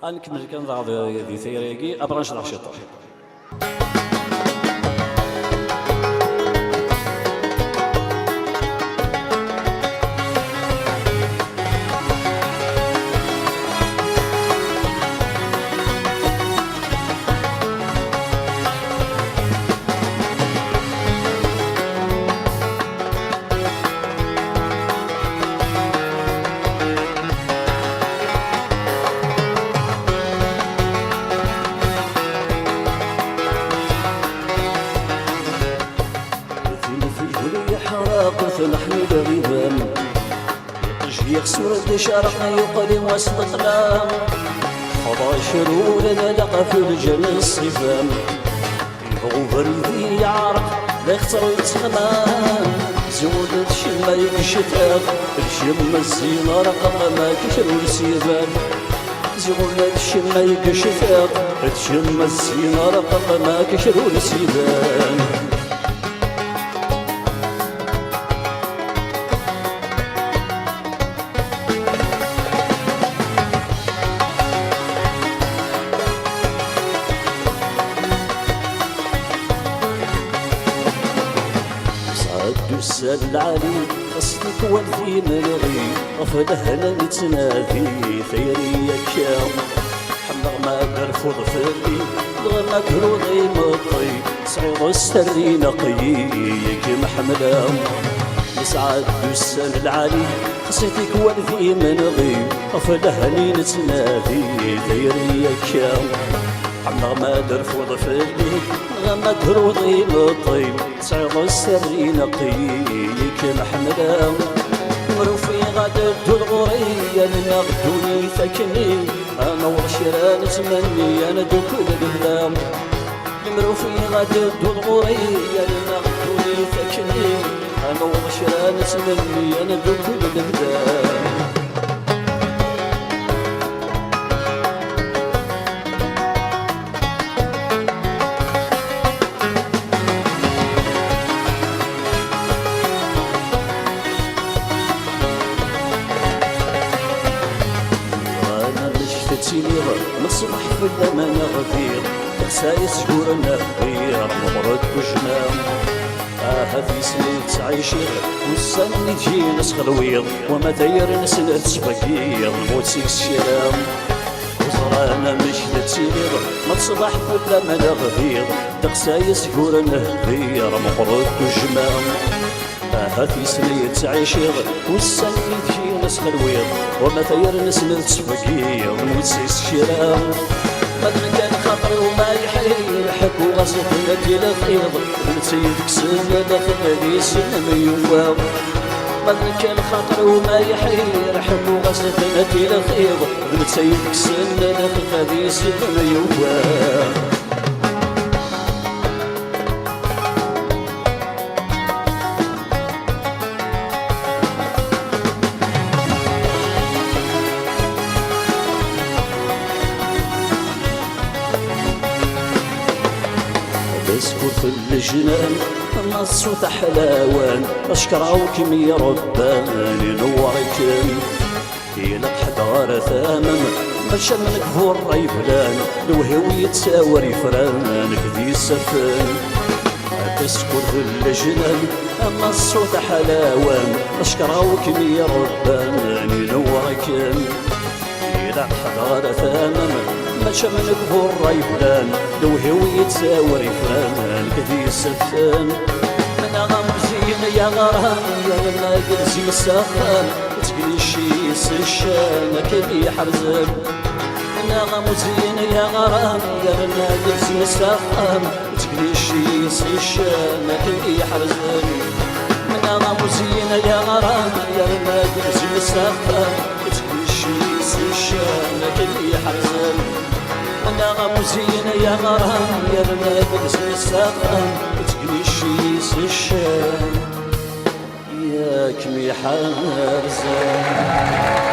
غنكمل كنضغط دي ثيريكي ابغى نشرح شي طور. قلت نحن الغيبان يطجي خسور شرقنا يقلي وسط ظلام خضا شرور لقى في الجنة الصفام يبغو بردي يعرق لا يختار يتغمان زودت شما يكشتاف الشم الزينة رقم ما كشرو السيبان زودت شما يكشتاف الشم الزينة رقم ما كشرو السيبان السال العالي قصدك والفي ملغي أفضهنا نتنادي ثيري كام حمر ما برفض فلي لغما كروضي مطي صعود السري نقي كي محملة نسعد السال العالي قصدك والفي ملغي أفضهني نتنادي ثيري كام حمر ما برفض فلي لغما كروضي مطي صعود السري نقي محمدا مروفي غادر الغورية لنا غدوني ثكني انا وشران تمني انا دوك البلام مروفي غادر الغورية لنا غدوني ثكني انا وشران تمني انا دوك البلام نصبح في الأمان غفير خسايس جورنا غير مبرد وجنام هذي سنة تعيشير والسن تجي نسخ الويض وما داير نسنة تبقير موت سيكس شرام وزرانا مش تسير ما تصبح في الأمان غفير خسايس جورنا غير مبرد وجنام هذي سنة تعيشير والسن تجي نسخ الويض وما داير نسنة تبقير موت سيكس شرام مدري كان خاطري وما يحير حكو غصب نجي الخيض نسيدك سنة داخل سنة ميوفاو مدري كان خاطري وما يحير حكو غصب نجي الخيض نسيدك سنة داخل سنة ميوفاو تسكر في الجنان النص وتحلاوان اشكراوكم يا رباني نورك يلق حدار ثامن باش منك فور الريفلان الوهوي يتساور يفرانك ذي السفان تسكر في الجنان النص وتحلاوان اشكراوكم يا رباني نورك يلق حدار ثامن ماشا منك فور الريفلان لو هو يتساور يفران كذي السفان من غمزين يا غرام يا ما قلزي مساخان تقلي شي سشان كذي حرزان من غمزين يا غرام يا ما قلزي مساخان تقلي شي سشان كذي حرزان من غمزين يا غرام يا ما قلزي مساخان تقلي شي سشان كذي حرزان أنا غمزين يا غرام يا بنات الساقان تقني شيس الشام ياك ميحان رزان